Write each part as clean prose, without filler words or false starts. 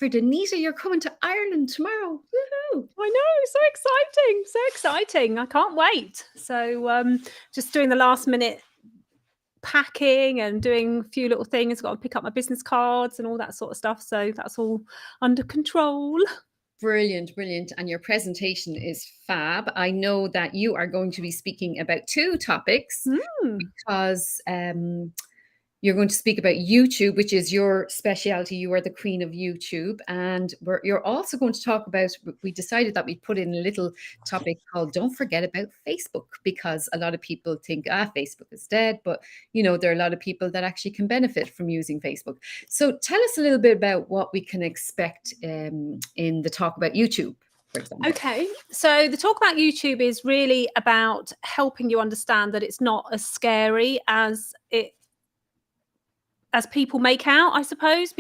Anita, you're coming to Ireland tomorrow. Woohoo! I know, so exciting, so exciting. I can't wait. So just doing the last minute packing and doing a few little things. Got to pick up my business cards and all that sort of stuff. So that's all under control. Brilliant, brilliant. And your presentation is fab. I know that you are going to be speaking about two topics because you're going to speak about YouTube, which is your specialty. You are the queen of YouTube. And you're also going to talk about, we decided that we'd put in a little topic called Don't Forget About Facebook, because a lot of people think, Facebook is dead. But, there are a lot of people that actually can benefit from using Facebook. So tell us a little bit about what we can expect in the talk about YouTube, for example. Okay, so the talk about YouTube is really about helping you understand that it's not as scary as people make out, I suppose,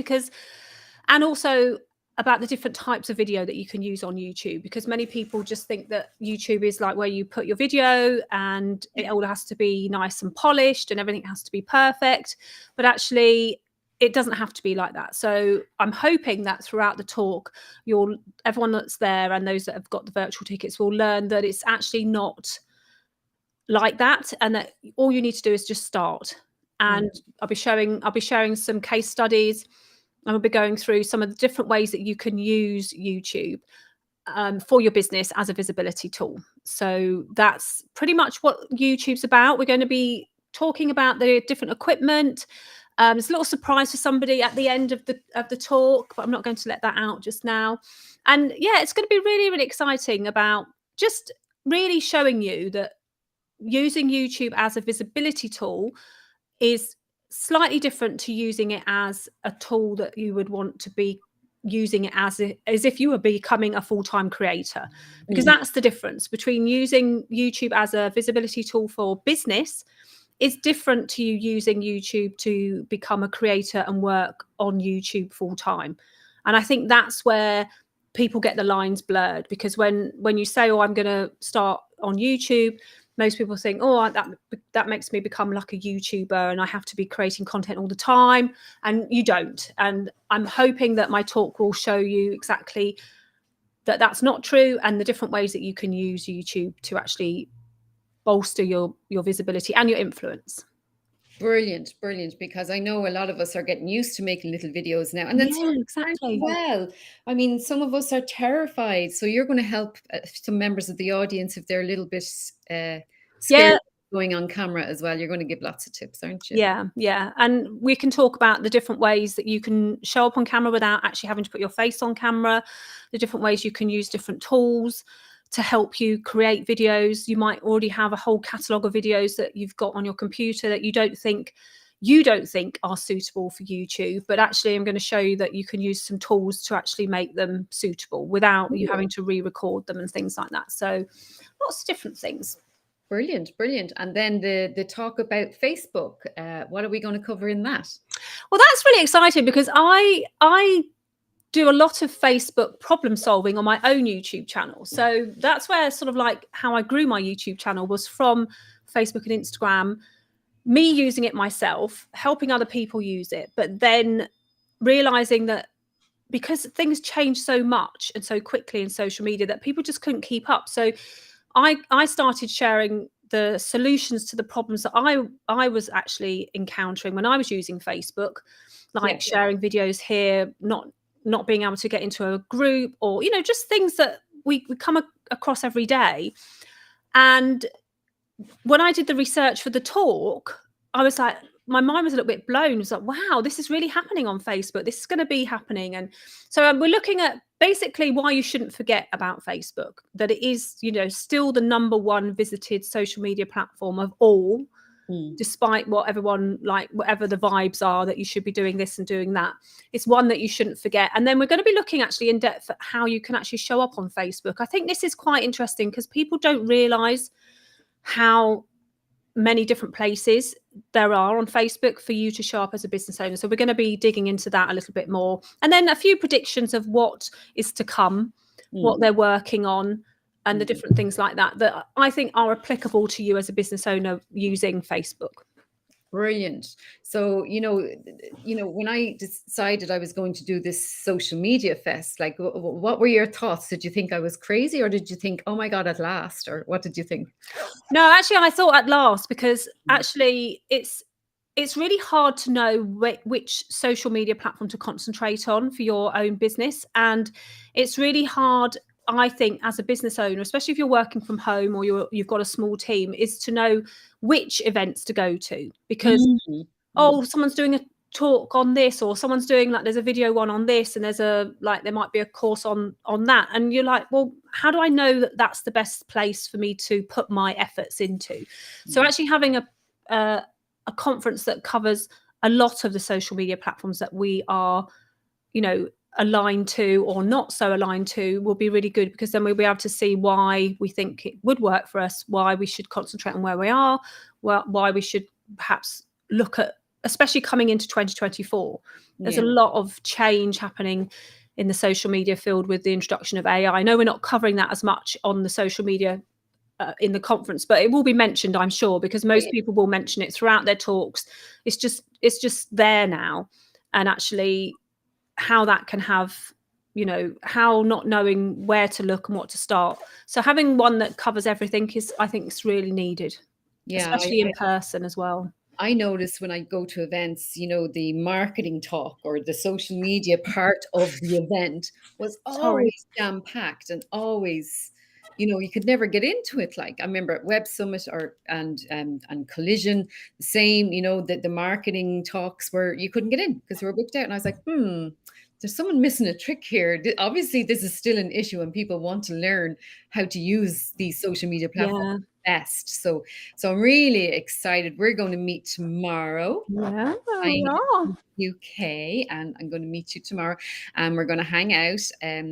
and also about the different types of video that you can use on YouTube, because many people just think that YouTube is like where you put your video and it all has to be nice and polished and everything has to be perfect, but actually it doesn't have to be like that. So I'm hoping that throughout the talk, everyone that's there and those that have got the virtual tickets will learn that it's actually not like that, and that all you need to do is just start. And I'll be sharing some case studies, and we'll be going through some of the different ways that you can use YouTube for your business as a visibility tool. So that's pretty much what YouTube's about. We're going to be talking about the different equipment. There's a little surprise for somebody at the end of the talk, but I'm not going to let that out just now. And yeah, it's going to be really, really exciting about just really showing you that using YouTube as a visibility tool is slightly different to using it as a tool that you would want to be using it as if you were becoming a full-time creator, because that's the difference between using YouTube as a visibility tool for business is different to you using YouTube to become a creator and work on YouTube full-time. And I think that's where people get the lines blurred, because when you say, I'm going to start on YouTube, most people think, that makes me become like a YouTuber and I have to be creating content all the time. And you don't. And I'm hoping that my talk will show you exactly that that's not true, and the different ways that you can use YouTube to actually bolster your visibility and your influence. Brilliant, brilliant, because I know a lot of us are getting used to making little videos now, and then exactly. Well, I mean, some of us are terrified, so you're going to help some members of the audience if they're a little bit scared going on camera as well. You're going to give lots of tips, aren't you? Yeah, and we can talk about the different ways that you can show up on camera without actually having to put your face on camera, the different ways you can use different tools to help you create videos. You might already have a whole catalogue of videos that you've got on your computer that you don't think are suitable for YouTube, but actually I'm going to show you that you can use some tools to actually make them suitable without you having to re-record them and things like that. So lots of different things. Brilliant, brilliant. And then the talk about Facebook, what are we going to cover in that? Well, that's really exciting, because I do a lot of Facebook problem solving on my own YouTube channel. So that's where sort of like how I grew my YouTube channel was from Facebook and Instagram, me using it myself, helping other people use it, but then realizing that because things change so much and so quickly in social media that people just couldn't keep up. So I started sharing the solutions to the problems that I was actually encountering when I was using Facebook, like sharing videos here, not being able to get into a group, or just things that we come across every day. And when I did the research for the talk, I was like, my mind was a little bit blown. It was like, wow, this is really happening on Facebook. This is going to be happening. And so we're looking at basically why you shouldn't forget about Facebook, that it is, still the #1 visited social media platform of all, despite what everyone, like whatever the vibes are that you should be doing this and doing that. It's one that you shouldn't forget. And then we're going to be looking actually in depth at how you can actually show up on Facebook. I think this is quite interesting because people don't realize how many different places there are on Facebook for you to show up as a business owner. So we're going to be digging into that a little bit more. And then a few predictions of what is to come, what they're working on, and the different things like that I think are applicable to you as a business owner using Facebook. Brilliant. So, when I decided I was going to do this social media fest, like, what were your thoughts? Did you think I was crazy, or did you think, oh my God, at last? Or what did you think? No, actually, I thought at last, because actually it's really hard to know which social media platform to concentrate on for your own business. And it's really hard, I think, as a business owner, especially if you're working from home or you've got a small team, is to know which events to go to. Because, someone's doing a talk on this, or someone's doing, like, there's a video one on this, and there might be a course on that. And you're like, well, how do I know that that's the best place for me to put my efforts into? So actually having a conference that covers a lot of the social media platforms that we are, aligned to or not so aligned to, will be really good, because then we'll be able to see why we think it would work for us, why we should concentrate on where we are, why we should perhaps look at, especially coming into 2024. There's a lot of change happening in the social media field with the introduction of AI. I know we're not covering that as much on the social media in the conference, but it will be mentioned, I'm sure, because most people will mention it throughout their talks. It's just there now. And actually how that can have, how not knowing where to look and what to start. So having one that covers everything I think it's really needed, especially in person as well. I notice when I go to events, the marketing talk or the social media part of the event was always jam-packed, and always, you could never get into it. Like, I remember at Web Summit and Collision, the same, the marketing talks where you couldn't get in because they were booked out. And I was like, there's someone missing a trick here. Obviously, this is still an issue, and people want to learn how to use these social media platforms best. So I'm really excited. We're going to meet tomorrow. Yeah, I'm in UK, and I'm going to meet you tomorrow, and we're going to hang out.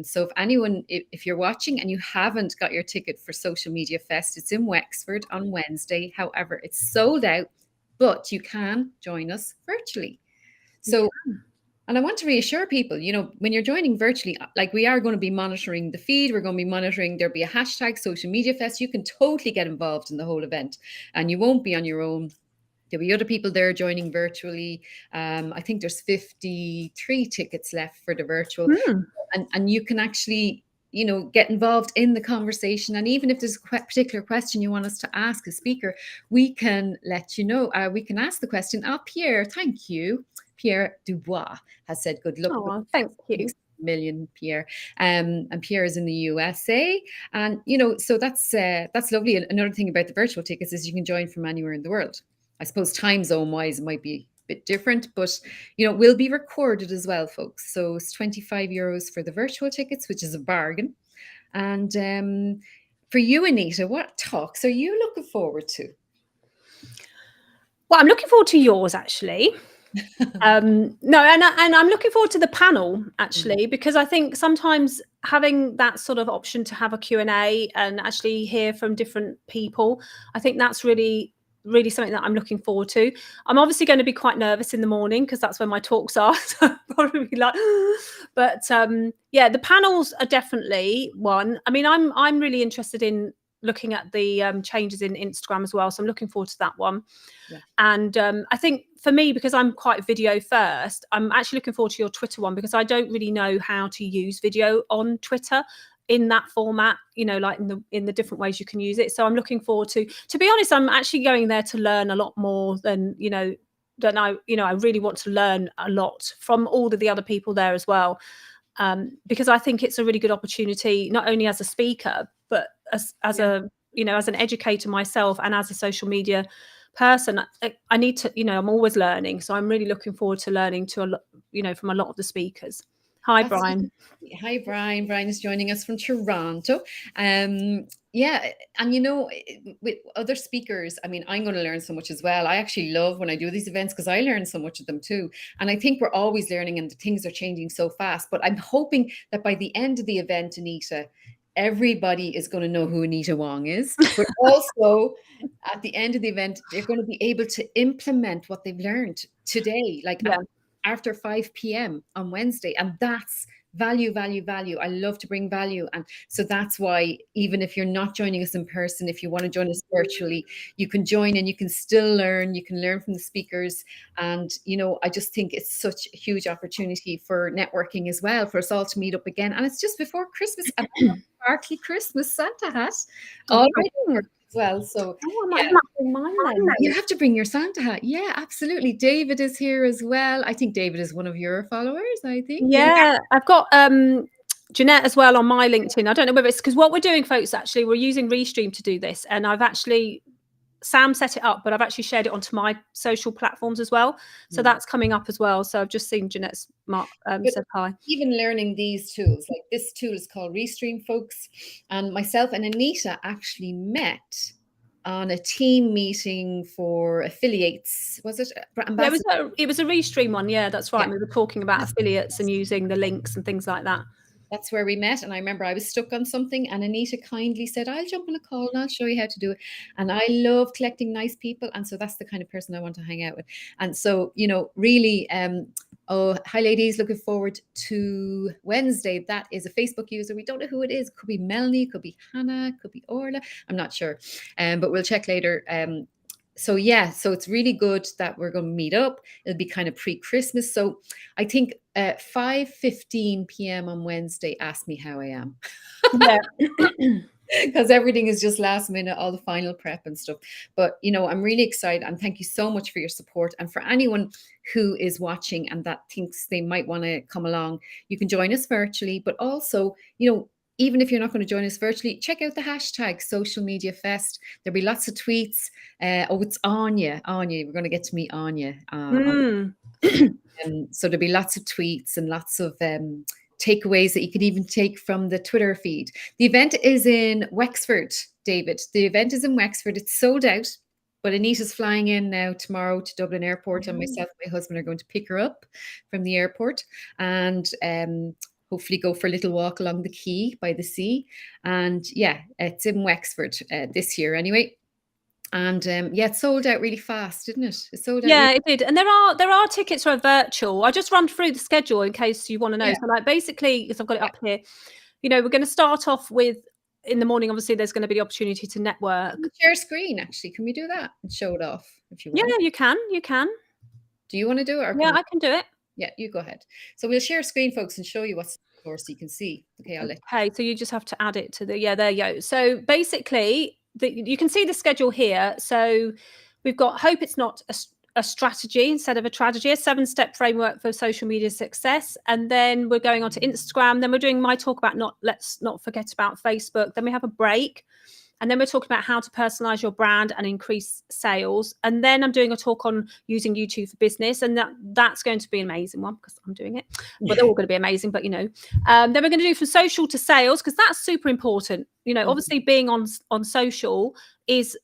So if anyone, if you're watching and you haven't got your ticket for Social Media Fest, it's in Wexford on Wednesday. However, it's sold out, but you can join us virtually. So and I want to reassure people, when you're joining virtually, like, we are going to be monitoring the feed. We're going to be monitoring, there'll be a hashtag Social Media Fest. You can totally get involved in the whole event, and you won't be on your own. There'll be other people there joining virtually. I think there's 53 tickets left for the virtual. And you can actually, get involved in the conversation. And even if there's a particular question you want us to ask a speaker, we can let you know. We can ask the question. Pierre, thank you. Pierre Dubois has said, good luck. Oh, thank you. Million, Pierre. And Pierre is in the USA. And, so that's lovely. And another thing about the virtual tickets is you can join from anywhere in the world. I suppose time zone wise, it might be a bit different, but, will be recorded as well, folks. So it's €25 for the virtual tickets, which is a bargain. And for you, Anita, what talks are you looking forward to? Well, I'm looking forward to yours, actually. No, and I'm looking forward to the panel, actually, because I think sometimes having that sort of option to have a Q&A and actually hear from different people, I think that's really something that I'm looking forward to. I'm obviously going to be quite nervous in the morning because that's when my talks are. So I'll probably be like, but the panels are definitely one. I mean, I'm really interested in looking at the changes in Instagram as well. So I'm looking forward to that one. Yeah. And I think for me, because I'm quite video first, I'm actually looking forward to your Twitter one, because I don't really know how to use video on Twitter in that format, like in the different ways you can use it. So I'm looking forward to be honest, I'm actually going there to learn a lot more than, I really want to learn a lot from all of the other people there as well. Because I think it's a really good opportunity, not only as a speaker, but as an educator myself, and as a social media person. I need to, I'm always learning. So I'm really looking forward to learning from a lot of the speakers. Hi, Brian. Hi, Brian. Brian is joining us from Toronto. And with other speakers, I mean, I'm going to learn so much as well. I actually love when I do these events because I learn so much of them too. And I think we're always learning, and things are changing so fast. But I'm hoping that by the end of the event, Anita, everybody is going to know who Anita Wong is. But also at the end of the event, they're going to be able to implement what they've learned today, after 5 p.m. on Wednesday. And that's value, value, value. I love to bring value. And so that's why, even if you're not joining us in person, if you want to join us virtually, you can join and you can still learn. You can learn from the speakers. And, I just think it's such a huge opportunity for networking as well, for us all to meet up again. And it's just before Christmas. And sparkly Christmas Santa hat already as well. So I might have to bring mine then. you have to bring your Santa hat. Yeah, absolutely. David is here as well. I think David is one of your followers, I think. Yeah, I've got Jeanette as well on my LinkedIn. I don't know whether it's because what we're doing, folks, actually, we're using Restream to do this. And Sam set it up, but I've actually shared it onto my social platforms as well. So that's coming up as well. So I've just seen Jeanette's said hi. Even learning these tools, like this tool is called Restream, folks. And myself and Anita actually met on a team meeting for affiliates. Was it? Yeah, it was a Restream one. Yeah, that's right. Yeah. We were talking about affiliates and using the links and things like that. That's where we met. And I remember I was stuck on something and Anita kindly said, I'll jump on a call and I'll show you how to do it. And I love collecting nice people. And so that's the kind of person I want to hang out with. And so, really, oh, hi, ladies. Looking forward to Wednesday. That is a Facebook user. We don't know who it is. Could be Melanie, could be Hannah, could be Orla. I'm not sure. But we'll check later. So it's really good that we're going to meet up. It'll be kind of pre-Christmas. So I think 5:15 p.m. on Wednesday, ask me how I am. Yeah. Because everything is just last minute, all the final prep and stuff. But, I'm really excited. And thank you so much for your support. And for anyone who is watching and that thinks they might want to come along, you can join us virtually. But also, even if you're not going to join us virtually, check out the hashtag Social Media Fest. There'll be lots of tweets. It's Anya. We're going to get to meet Anya. So there'll be lots of tweets and lots of takeaways that you could even take from the Twitter feed. The event is in Wexford, David. The event is in Wexford. It's sold out. But Anita's flying in now tomorrow to Dublin Airport, and myself and my husband are going to pick her up from the airport. And hopefully go for a little walk along the quay by the sea. And it's in Wexford this year anyway. And it sold out really fast, didn't it? It sold out. Yeah, it did. And there are tickets for a virtual. I just run through the schedule in case you want to know. Yeah. So basically, because I've got it up here, we're going to start off with, in the morning, obviously, there's going to be the opportunity to network. Share screen, actually. Can we do that and show it off if you want? Yeah, you can. You can. Do you want to do it? Yeah, I can do it. Yeah, you go ahead. So we'll share screen, folks, and show you what's for so you can see. Okay, I'll let you. Okay, so you just have to add it to the, there you go. So basically, you can see the schedule here. So we've got Hope It's Not a Strategy instead of a Tragedy, a 7-step framework for social media success. And then we're going on to Instagram. Then we're doing my talk about let's not forget about Facebook. Then we have a break. And then we're talking about how to personalize your brand and increase sales. And then I'm doing a talk on using YouTube for business. And that's going to be an amazing one because I'm doing it. But they're all going to be amazing, but then we're going to do from social to sales because that's super important. Obviously being on social is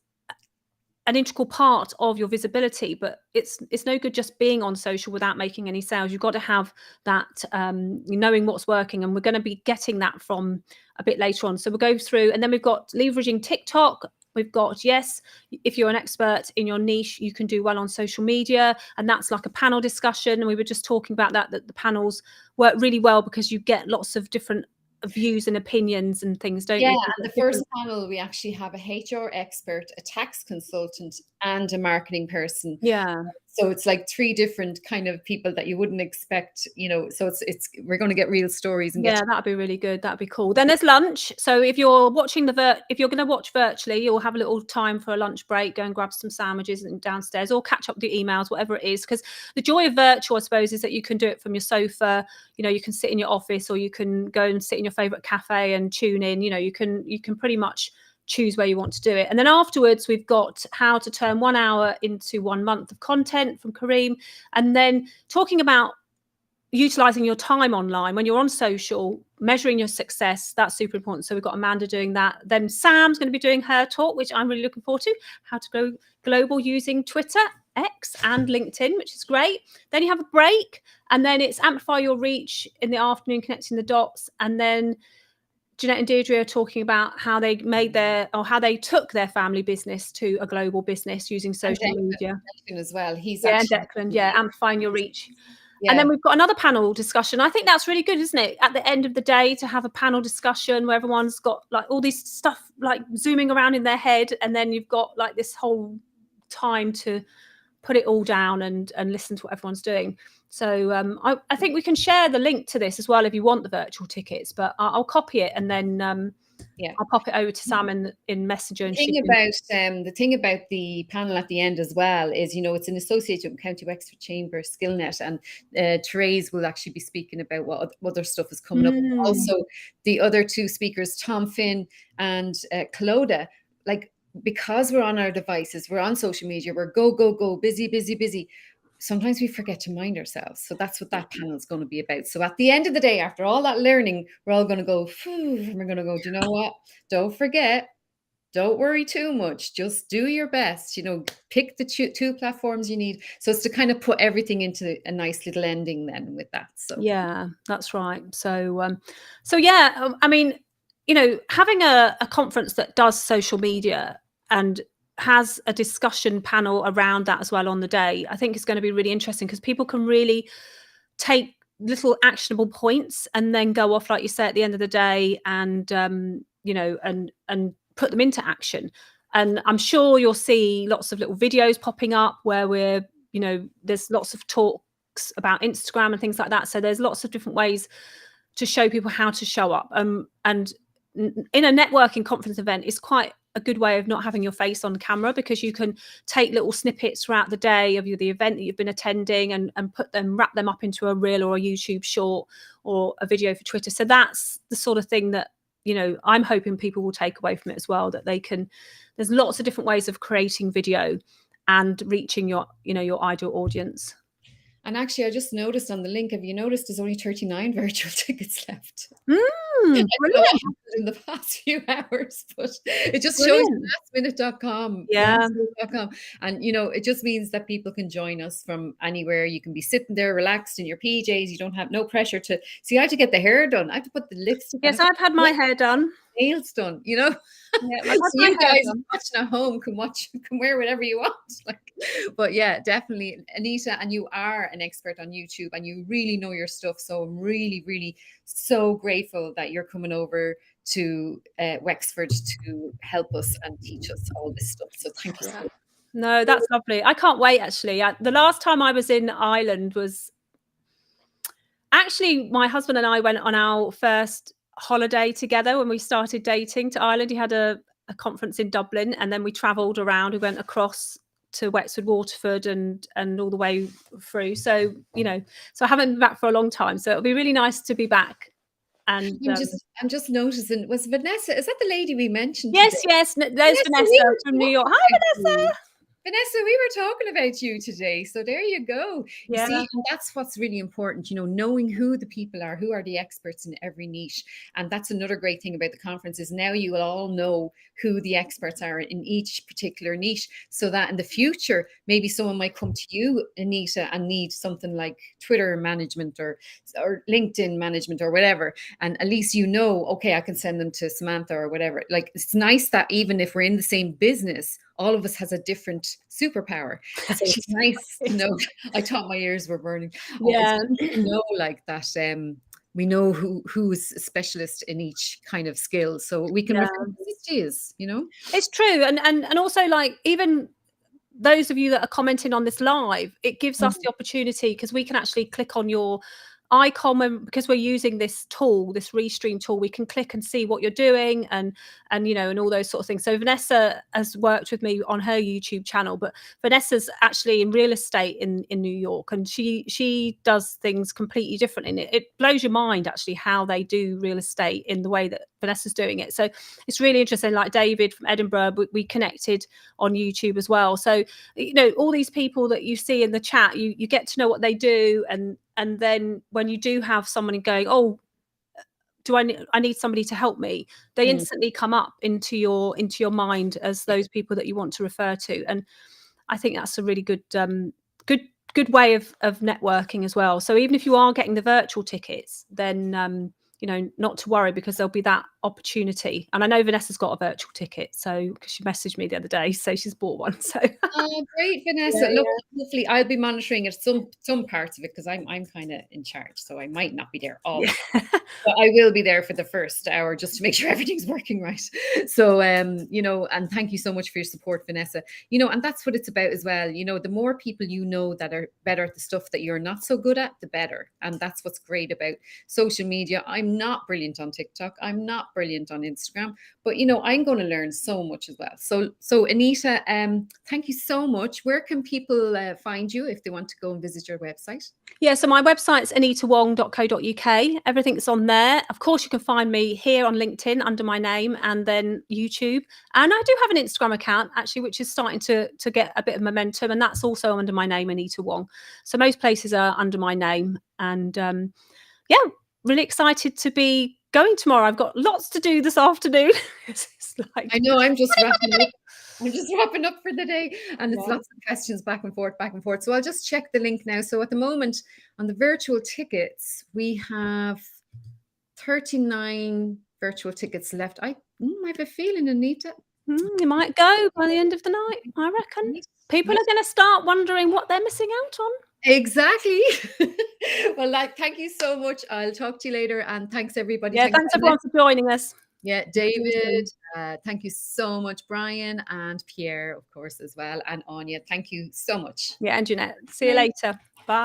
an integral part of your visibility, but it's no good just being on social without making any sales. You've got to have that knowing what's working, and we're going to be getting that from a bit later on. So we'll go through, and then we've got leveraging TikTok. We've got, if you're an expert in your niche, you can do well on social media, and that's like a panel discussion. And we were just talking about that the panels work really well because you get lots of different views and opinions and things, don't you? Yeah, the first panel, we actually have a HR expert, a tax consultant, and a marketing person. Yeah. So it's like 3 different kind of people that you wouldn't expect, so it's we're going to get real stories. And that'd be really good. That'd be cool. Then there's lunch. So if you're watching if you're going to watch virtually, you'll have a little time for a lunch break, go and grab some sandwiches and downstairs, or catch up with the emails, whatever it is. Because the joy of virtual, I suppose, is that you can do it from your sofa. You can sit in your office, or you can go and sit in your favorite cafe and tune in. You can pretty much choose where you want to do it. And then afterwards, we've got how to turn 1 hour into 1 month of content from Kareem. And then talking about utilizing your time online when you're on social, measuring your success. That's super important. So we've got Amanda doing that. Then Sam's going to be doing her talk, which I'm really looking forward to, how to go global using Twitter, X and LinkedIn, which is great. Then you have a break, and then it's amplify your reach in the afternoon, connecting the dots. And then Jeanette and Deirdre are talking about how they how they took their family business to a global business using social media. Declan as well. He's Declan, amplifying your reach. And then we've got another panel discussion. I think that's really good, isn't it? At the end of the day, to have a panel discussion where everyone's got like all this stuff like zooming around in their head, and then you've got like this whole time to put it all down and listen to what everyone's doing. So I think we can share the link to this as well if you want the virtual tickets, but I'll copy it and then I'll pop it over to Sam in Messenger. The thing about the panel at the end as well is, you know, it's an association with County Wexford Chamber Skillnet, and Therese will actually be speaking about what other stuff is coming up. Also, the other two speakers, Tom Finn and Clodagh, like, because we're on our devices, we're on social media, we're go, busy. Sometimes we forget to mind ourselves. So that's what that panel is going to be about. So at the end of the day, after all that learning, we're all going to go, and we're going to go, do you know what? Don't forget, don't worry too much. Just do your best, you know, pick the two platforms you need. So it's to kind of put everything into a nice little ending then with that. So yeah, that's right. So, I mean, you know, having a conference that does social media and has a discussion panel around that as well on the day, I think is going to be really interesting, because people can really take little actionable points and then go off, like you say, at the end of the day, and you know, and put them into action. And I'm sure you'll see lots of little videos popping up where you know, there's lots of talks about Instagram and things like that. So there's lots of different ways to show people how to show up. And in a networking conference event, it's quite a good way of not having your face on camera, because you can take little snippets throughout the day of the event that you've been attending and wrap them up into a reel or a YouTube short or a video for Twitter. So that's the sort of thing that, you know, I'm hoping people will take away from it as well, that there's lots of different ways of creating video and reaching your ideal audience. And actually, I just noticed on the link, have you noticed there's only 39 virtual tickets left? Brilliant. In the past few hours, but it just shows lastminute.com. Yeah. And, you know, it just means that people can join us from anywhere. You can be sitting there relaxed in your PJs. You don't have no pressure to see. I have to get the hair done. I have to put the lipstick on. Yes, I've had my hair done. Nails done, you know. Yeah, so you guys watching at home can wear whatever you want. Like, but yeah, definitely, Anita, and you are an expert on YouTube and you really know your stuff. So I'm really, really so grateful that you're coming over to Wexford to help us and teach us all this stuff. So thank you so much. No, that's lovely. I can't wait, actually. The last time I was in Ireland was actually my husband and I went on our first holiday together when we started dating to Ireland. He had a conference in Dublin, and then we travelled around. We went across to Wexford, Waterford, and all the way through. So, you know, so I haven't been back for a long time. So it'll be really nice to be back. And I'm just noticing, was Vanessa, is that the lady we mentioned? Yes, there's Vanessa from New York. Hi, Vanessa. Vanessa, we were talking about you today. So there you go. Yeah. You see, and that's what's really important, you know, knowing who the people are, who are the experts in every niche. And that's another great thing about the conference, is now you will all know who the experts are in each particular niche, so that in the future, maybe someone might come to you, Anita, and need something like Twitter management or LinkedIn management or whatever. And at least, you know, okay, I can send them to Samantha or whatever. Like, it's nice that even if we're in the same business, all of us has a different superpower. So it's nice to know. I thought my ears were burning. Yeah. Know like that. We know who's a specialist in each kind of skill, so we can refer to this, you know. It's true, and also, like, even those of you that are commenting on this live, it gives us the opportunity, because we can actually click on your icon, because we're using this tool, this Restream tool, we can click and see what you're doing and you know, and all those sort of things. So Vanessa has worked with me on her YouTube channel, but Vanessa's actually in real estate in New York, and she does things completely different. And it blows your mind actually how they do real estate in the way that Vanessa's doing it. So it's really interesting. Like David from Edinburgh, we connected on YouTube as well. So, you know, all these people that you see in the chat, you get to know what they do, and then when you do have someone going, oh, I need somebody to help me, they instantly come up into your mind as those people that you want to refer to. And I think that's a really good way of networking as well. So even if you are getting the virtual tickets, then you know, not to worry, because there'll be that opportunity. And I know Vanessa's got a virtual ticket, so because she messaged me the other day, so she's bought one. So oh, great, Vanessa. Look, hopefully I'll be monitoring it, some parts of it, because I'm kind of in charge, so I might not be there all the time. But I will be there for the first hour just to make sure everything's working right. So you know, and thank you so much for your support, Vanessa. You know, and that's what it's about as well. You know, the more people you know that are better at the stuff that you're not so good at, the better. And that's what's great about social media. I'm not brilliant on TikTok. I'm not brilliant on Instagram, but you know, I'm going to learn so much as well. So Anita, thank you so much. Where can people find you if they want to go and visit your website? yeah, so my website's anitawong.co.uk. Everything's on there. Of course, you can find me here on LinkedIn under my name, and then YouTube. And I do have an Instagram account, actually, which is starting to get a bit of momentum, and that's also under my name, Anita Wong. So most places are under my name. And yeah, really excited to be going tomorrow. I've got lots to do this afternoon. It's like... I know, I'm just wrapping up. I'm just wrapping up for the day, and it's lots of questions back and forth. So I'll just check the link now. So at the moment on the virtual tickets, we have 39 virtual tickets left. I have a feeling, Anita, you might go by the end of the night, I reckon. People are going to start wondering what they're missing out on. Exactly. Well, thank you so much. I'll talk to you later, and thanks everybody. Yeah, thanks everyone for joining us. Yeah, David, thank you so much. Brian and Pierre, of course, as well, and Anya, thank you so much. Yeah, and Jeanette. See you later.